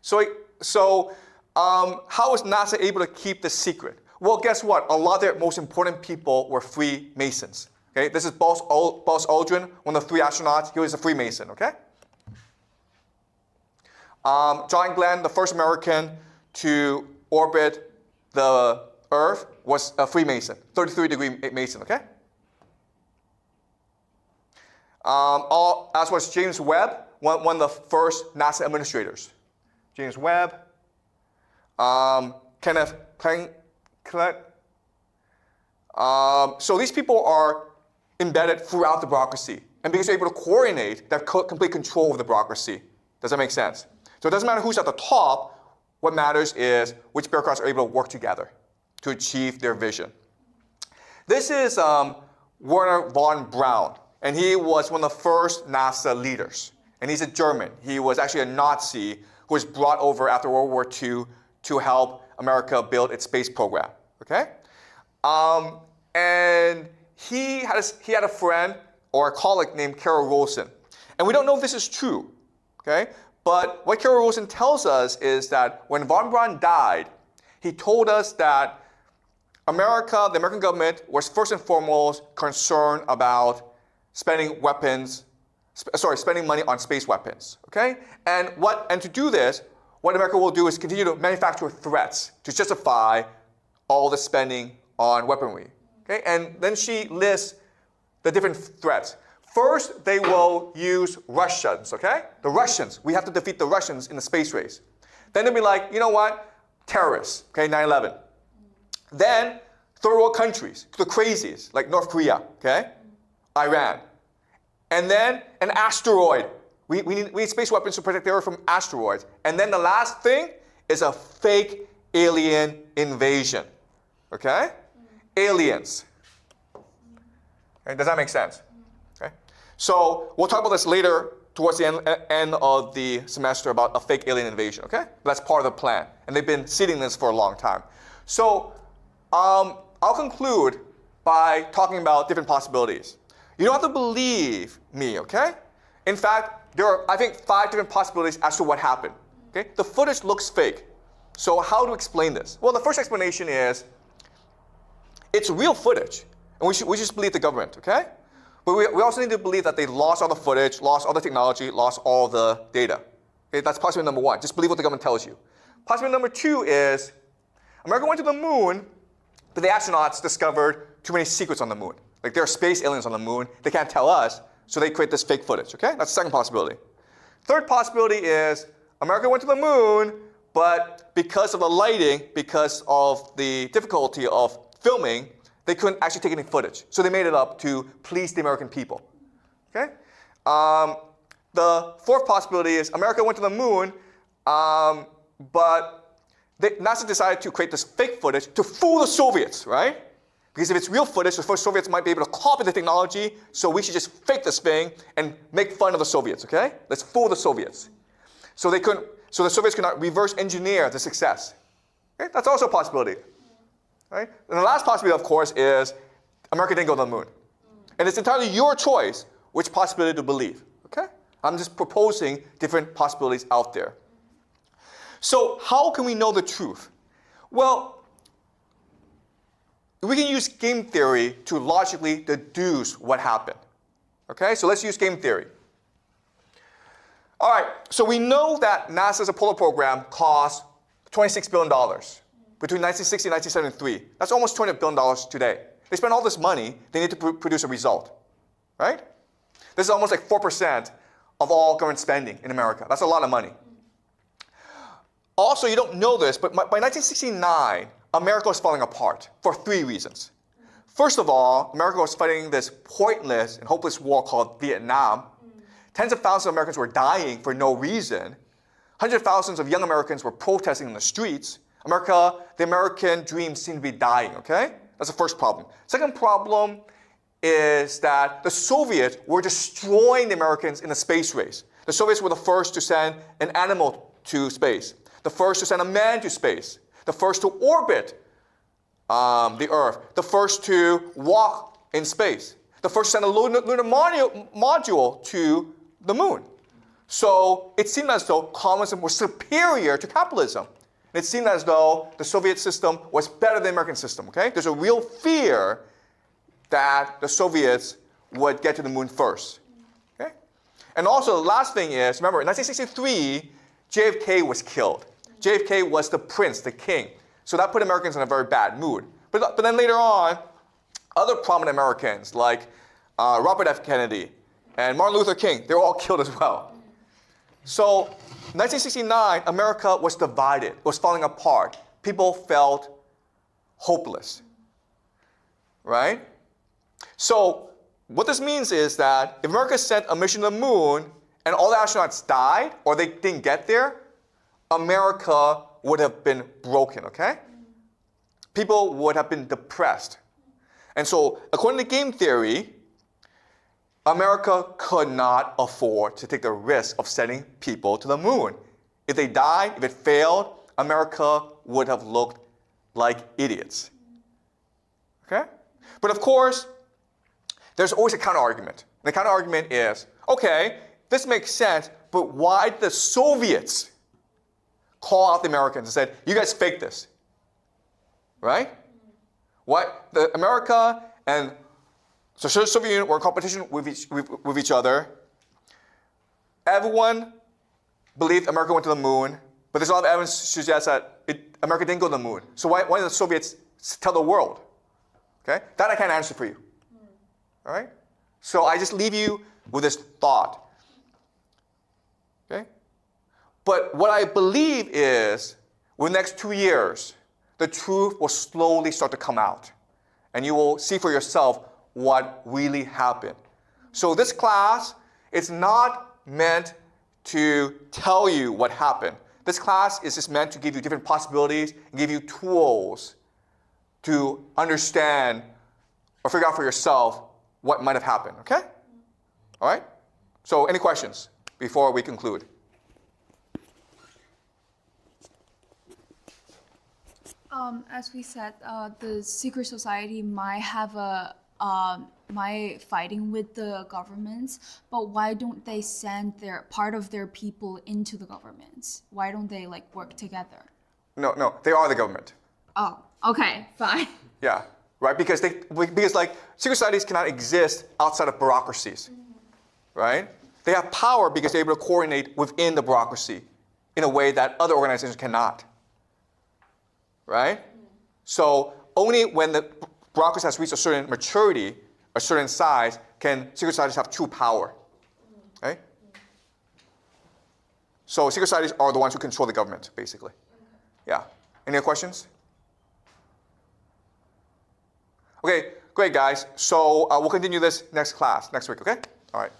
How was NASA able to keep this secret? Well, guess what? A lot of their most important people were Freemasons. Okay, this is Buzz Aldrin, one of the 3 astronauts. He was a Freemason. Okay. John Glenn, the first American to orbit the Earth, was a Freemason, 33-degree Mason. Okay. As was James Webb, one of the first NASA administrators. James Webb, Kenneth Planck. So these people are embedded throughout the bureaucracy. And because they're able to coordinate, they have complete control over the bureaucracy. Does that make sense? So it doesn't matter who's at the top. What matters is which bureaucrats are able to work together to achieve their vision. This is Werner von Braun. And he was one of the first NASA leaders. And he's a German. He was actually a Nazi who was brought over after World War II to help America build its space program. Okay? And he had a friend or a colleague named Carol Rosen. And we don't know if this is true. Okay? But what Carol Rosen tells us is that when von Braun died, he told us that the American government, was first and foremost concerned about spending money on space weapons. Okay? And to do this, what America will do is continue to manufacture threats to justify all the spending on weaponry. Okay? And then she lists the different threats. First, they will use Russians, okay? The Russians. We have to defeat the Russians in the space race. Then they'll be like, you know what? Terrorists, okay, 9/11. Then, third world countries, the crazies, like North Korea, okay? Iran. And then, an asteroid. We need space weapons to protect the Earth from asteroids. And then the last thing is a fake alien invasion, okay? Aliens. Okay, does that make sense? Okay. So we'll talk about this later towards the end of the semester about a fake alien invasion, okay? That's part of the plan. And they've been seeding this for a long time. So I'll conclude by talking about different possibilities. You don't have to believe me, okay? In fact, there are, I think, 5 different possibilities as to what happened. Okay? The footage looks fake. So how to explain this? Well, the first explanation is it's real footage. And we should just believe the government, okay? But we also need to believe that they lost all the footage, lost all the technology, lost all the data. Okay? That's possibility number 1. Just believe what the government tells you. Possibility number 2 is America went to the moon, but the astronauts discovered too many secrets on the moon. Like there are space aliens on the moon. They can't tell us, so they create this fake footage, okay? That's the second possibility. Third possibility is America went to the moon, but because of the lighting, because of the difficulty of filming, they couldn't actually take any footage. So they made it up to please the American people, okay? The fourth possibility is America went to the moon, but NASA decided to create this fake footage to fool the Soviets, right? Because if it's real footage, the first Soviets might be able to copy the technology, so we should just fake this thing and make fun of the Soviets, okay? Let's fool the Soviets. So the Soviets could not reverse engineer the success. Okay? That's also a possibility. Right? And the last possibility, of course, is America didn't go to the moon. And it's entirely your choice which possibility to believe. Okay? I'm just proposing different possibilities out there. So how can we know the truth? Well, we can use game theory to logically deduce what happened. Okay? So let's use game theory. All right. So we know that NASA's Apollo program cost $26 billion between 1960 and 1973. That's almost $200 billion today. They spent all this money. They need to produce a result. Right? This is almost like 4% of all government spending in America. That's a lot of money. Also, you don't know this, but by 1969, America was falling apart for 3 reasons. First of all, America was fighting this pointless and hopeless war called Vietnam. Tens of thousands of Americans were dying for no reason. Hundreds of thousands of young Americans were protesting in the streets. The American dream seemed to be dying, okay? That's the first problem. Second problem is that the Soviets were destroying the Americans in the space race. The Soviets were the first to send an animal to space, the first to send a man to space, the first to orbit the Earth, the first to walk in space, the first to send a lunar module to the moon. So it seemed as though communism was superior to capitalism. It seemed as though the Soviet system was better than the American system, okay? There's a real fear that the Soviets would get to the moon first, okay? And also the last thing is, remember, in 1963, JFK was killed. JFK was the prince, the king. So that put Americans in a very bad mood. But then later on, other prominent Americans like Robert F. Kennedy and Martin Luther King, they were all killed as well. So 1969, America was divided, was falling apart. People felt hopeless, right? So what this means is that if America sent a mission to the moon and all the astronauts died or they didn't get there, America would have been broken, okay? People would have been depressed. And so according to game theory, America could not afford to take the risk of sending people to the moon. If they died, if it failed, America would have looked like idiots. Okay? But of course, there's always a counter-argument. The counter-argument is, okay, this makes sense, but why did the Soviets call out the Americans and said, you guys faked this? Right? What? America and so Soviet Union were in competition with each other. Everyone believed America went to the moon, but there's a lot of evidence to suggest that America didn't go to the moon. So why did the Soviets tell the world? Okay? That I can't answer for you. All right? So I just leave you with this thought. Okay? But what I believe is, within the next 2 years, the truth will slowly start to come out. And you will see for yourself what really happened. So this class is not meant to tell you what happened. This class is just meant to give you different possibilities and give you tools to understand or figure out for yourself what might have happened, okay? All right? So any questions before we conclude? As we said, the secret society might have might fighting with the governments, but why don't they send part of their people into the governments? Why don't they work together? No, they are the government. Oh, okay, fine. Yeah, right. Because secret societies cannot exist outside of bureaucracies, right? They have power because they're able to coordinate within the bureaucracy in a way that other organizations cannot. Right? So only when the bureaucracy has reached a certain maturity, a certain size, can secret societies have true power. Right? So secret societies are the ones who control the government, basically. Yeah. Any other questions? Okay, great guys. So we'll continue this next week, okay? All right.